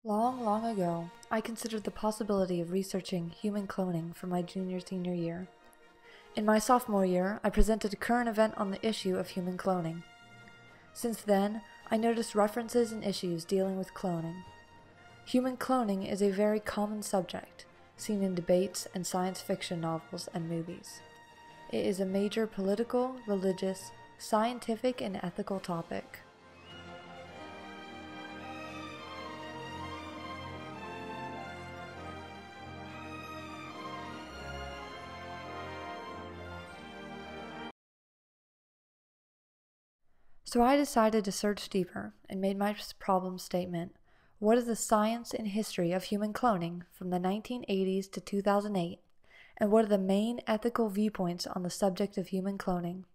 Long, long ago, I considered the possibility of researching human cloning for my junior-senior year. In my sophomore year, I presented a current event on the issue of human cloning. Since then, I noticed references and issues dealing with cloning. Human cloning is a very common subject, seen in debates and science fiction novels and movies. It is a major political, religious, scientific, and ethical topic. So I decided to search deeper and made my problem statement: what is the science and history of human cloning from the 1980s to 2008, and what are the main ethical viewpoints on the subject of human cloning?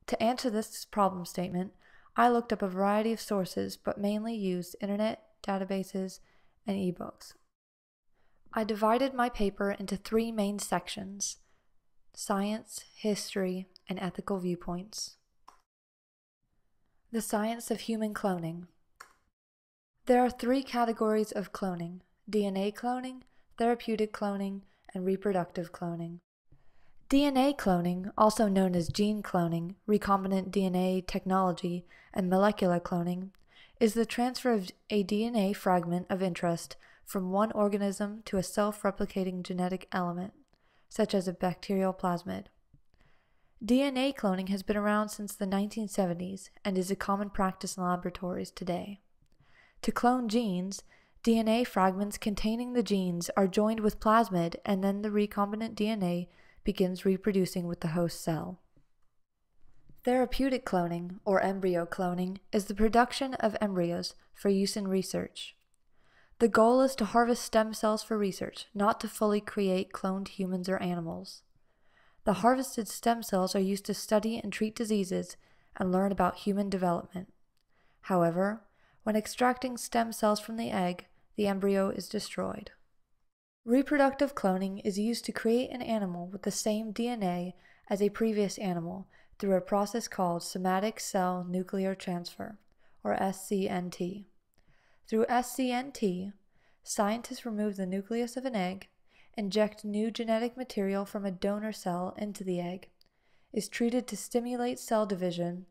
To answer this problem statement, I looked up a variety of sources but mainly used internet, databases, and ebooks. I divided my paper into three main sections: science, history, and ethical viewpoints. The science of human cloning. There are three categories of cloning: DNA cloning, therapeutic cloning, and reproductive cloning. DNA cloning, also known as gene cloning, recombinant DNA technology, and molecular cloning, is the transfer of a DNA fragment of interest from one organism to a self-replicating genetic element, such as a bacterial plasmid. DNA cloning has been around since the 1970s and is a common practice in laboratories today. To clone genes, DNA fragments containing the genes are joined with plasmid, and then the recombinant DNA begins reproducing with the host cell. Therapeutic cloning, or embryo cloning, is the production of embryos for use in research. The goal is to harvest stem cells for research, not to fully create cloned humans or animals. The harvested stem cells are used to study and treat diseases and learn about human development. However, when extracting stem cells from the egg, the embryo is destroyed. Reproductive cloning is used to create an animal with the same DNA as a previous animal through a process called somatic cell nuclear transfer, or SCNT. Through SCNT, scientists remove the nucleus of an egg, inject new genetic material from a donor cell into the egg, is treated to stimulate cell division,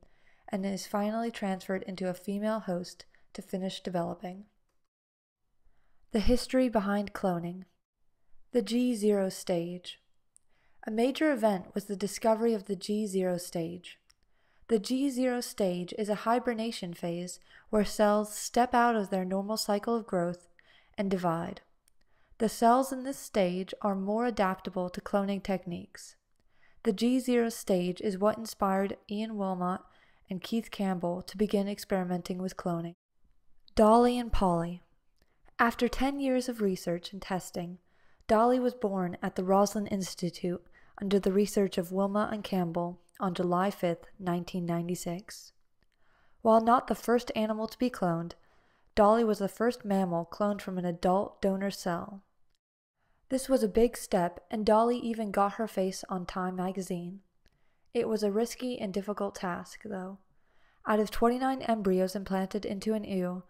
and is finally transferred into a female host to finish developing. The history behind cloning. The G0 stage. A major event was the discovery of the G0 stage. The G0 stage is a hibernation phase where cells step out of their normal cycle of growth and divide. The cells in this stage are more adaptable to cloning techniques. The G0 stage is what inspired Ian Wilmot and Keith Campbell to begin experimenting with cloning. Dolly and Polly. After 10 years of research and testing, Dolly was born at the Roslin Institute under the research of Wilmot and Campbell on July 5, 1996. While not the first animal to be cloned, Dolly was the first mammal cloned from an adult donor cell. This was a big step, and Dolly even got her face on Time magazine. It was a risky and difficult task, though. Out of 29 embryos implanted into an ewe,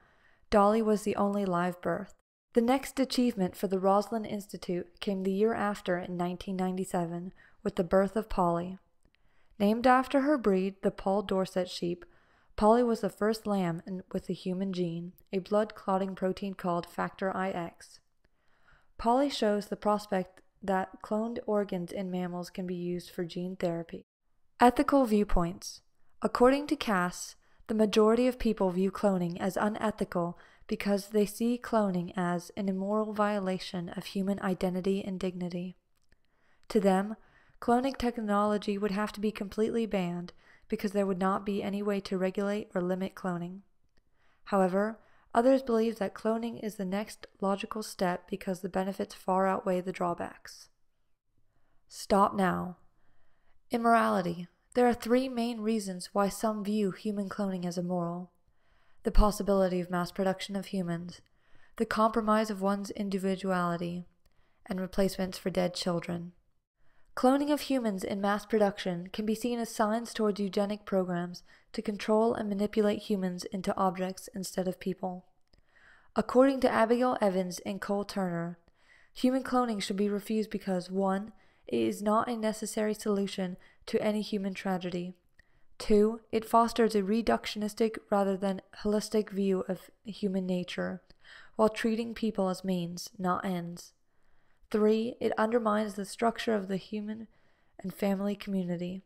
Dolly was the only live birth. The next achievement for the Roslin Institute came the year after in 1997 with the birth of Polly. Named after her breed, the Poll Dorset sheep, Polly was the first lamb with a human gene, a blood-clotting protein called Factor IX. Polly shows the prospect that cloned organs in mammals can be used for gene therapy. Ethical viewpoints. According to Cass, the majority of people view cloning as unethical because they see cloning as an immoral violation of human identity and dignity. To them, cloning technology would have to be completely banned because there would not be any way to regulate or limit cloning. However, others believe that cloning is the next logical step because the benefits far outweigh the drawbacks. Stop now. Immorality. There are three main reasons why some view human cloning as immoral: the possibility of mass production of humans, the compromise of one's individuality, and replacements for dead children. Cloning of humans in mass production can be seen as signs towards eugenic programs to control and manipulate humans into objects instead of people. According to Abigail Evans and Cole Turner, human cloning should be refused because 1. It is not a necessary solution to any human tragedy. 2. It fosters a reductionistic rather than holistic view of human nature, while treating people as means, not ends. 3. It undermines the structure of the human and family community.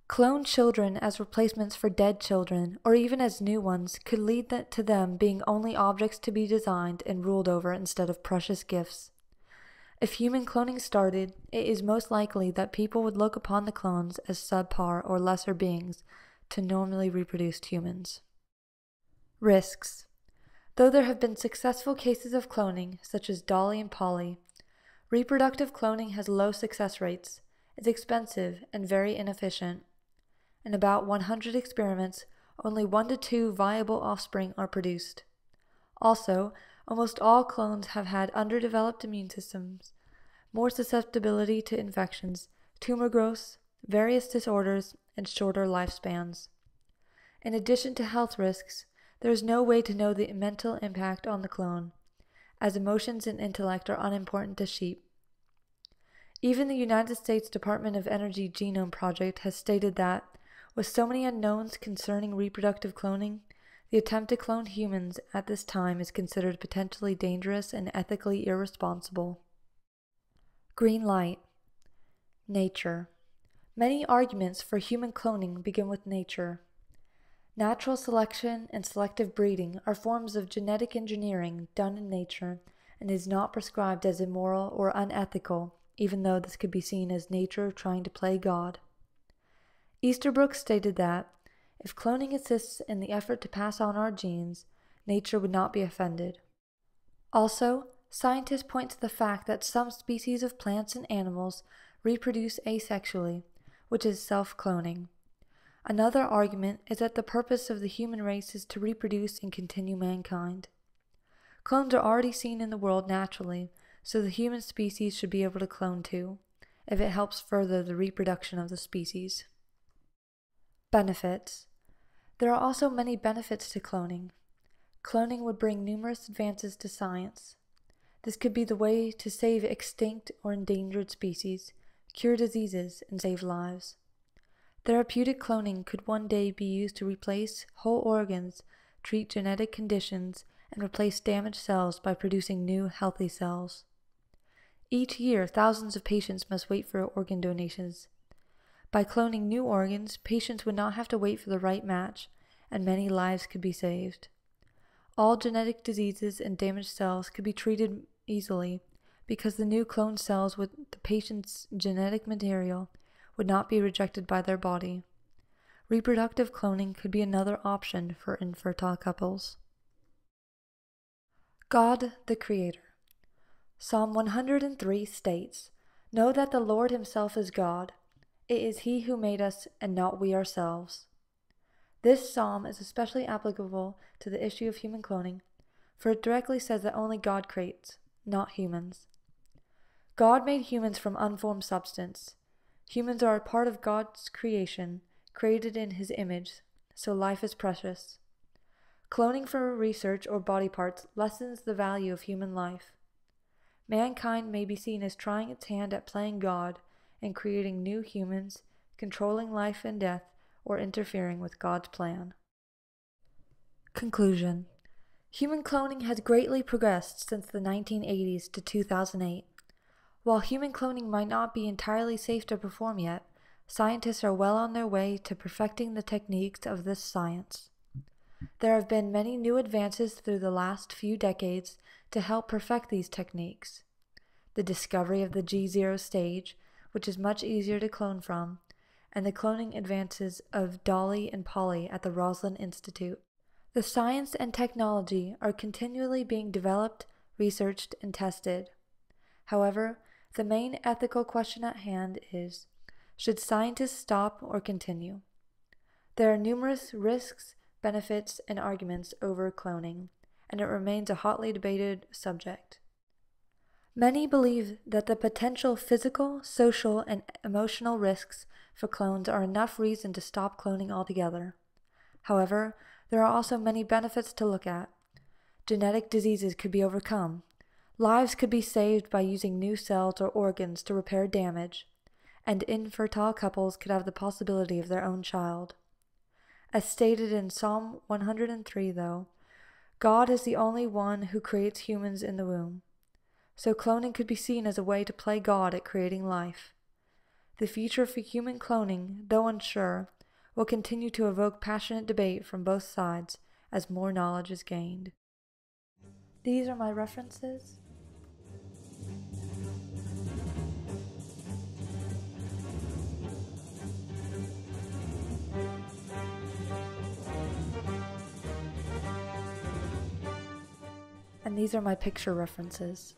Cloned children as replacements for dead children, or even as new ones, could lead to them being only objects to be designed and ruled over instead of precious gifts. If human cloning started, it is most likely that people would look upon the clones as subpar or lesser beings to normally reproduced humans. Risks. Though there have been successful cases of cloning, such as Dolly and Polly, reproductive cloning has low success rates, is expensive, and very inefficient. In about 100 experiments, only 1 to 2 viable offspring are produced. Also, almost all clones have had underdeveloped immune systems, more susceptibility to infections, tumor growths, various disorders, and shorter lifespans. In addition to health risks, there is no way to know the mental impact on the clone, as emotions and intellect are unimportant to sheep. Even the United States Department of Energy Genome Project has stated that, with so many unknowns concerning reproductive cloning, the attempt to clone humans at this time is considered potentially dangerous and ethically irresponsible. Green light. Nature. Many arguments for human cloning begin with nature. Natural selection and selective breeding are forms of genetic engineering done in nature and is not prescribed as immoral or unethical, even though this could be seen as nature trying to play God. Easterbrook stated that, if cloning assists in the effort to pass on our genes, nature would not be offended. Also, scientists point to the fact that some species of plants and animals reproduce asexually, which is self-cloning. Another argument is that the purpose of the human race is to reproduce and continue mankind. Clones are already seen in the world naturally, so the human species should be able to clone too, if it helps further the reproduction of the species. Benefits. There are also many benefits to cloning. Cloning would bring numerous advances to science. This could be the way to save extinct or endangered species, cure diseases, and save lives. Therapeutic cloning could one day be used to replace whole organs, treat genetic conditions, and replace damaged cells by producing new, healthy cells. Each year, thousands of patients must wait for organ donations. By cloning new organs, patients would not have to wait for the right match, and many lives could be saved. All genetic diseases and damaged cells could be treated easily because the new cloned cells with the patient's genetic material would not be rejected by their body. Reproductive cloning could be another option for infertile couples. God the Creator. Psalm 103 states, "Know that the Lord himself is God. It is he who made us and not we ourselves." This psalm is especially applicable to the issue of human cloning, for it directly says that only God creates, not humans. God made humans from unformed substance. Humans are a part of God's creation, created in his image, so life is precious. Cloning for research or body parts lessens the value of human life. Mankind may be seen as trying its hand at playing God and creating new humans, controlling life and death, or interfering with God's plan. Conclusion. Human cloning has greatly progressed since the 1980s to 2008. While human cloning might not be entirely safe to perform yet, scientists are well on their way to perfecting the techniques of this science. There have been many new advances through the last few decades to help perfect these techniques. The discovery of the G0 stage, which is much easier to clone from, and the cloning advances of Dolly and Polly at the Roslin Institute. The science and technology are continually being developed, researched, and tested. However, the main ethical question at hand is, should scientists stop or continue? There are numerous risks, benefits, and arguments over cloning, and it remains a hotly debated subject. Many believe that the potential physical, social, and emotional risks for clones are enough reason to stop cloning altogether. However, there are also many benefits to look at. genetic diseases could be overcome, lives could be saved by using new cells or organs to repair damage, and infertile couples could have the possibility of their own child. As stated in Psalm 103, though, God is the only one who creates humans in the womb, so cloning could be seen as a way to play God at creating life. The future for human cloning, though unsure, will continue to evoke passionate debate from both sides as more knowledge is gained. These are my references. And these are my picture references.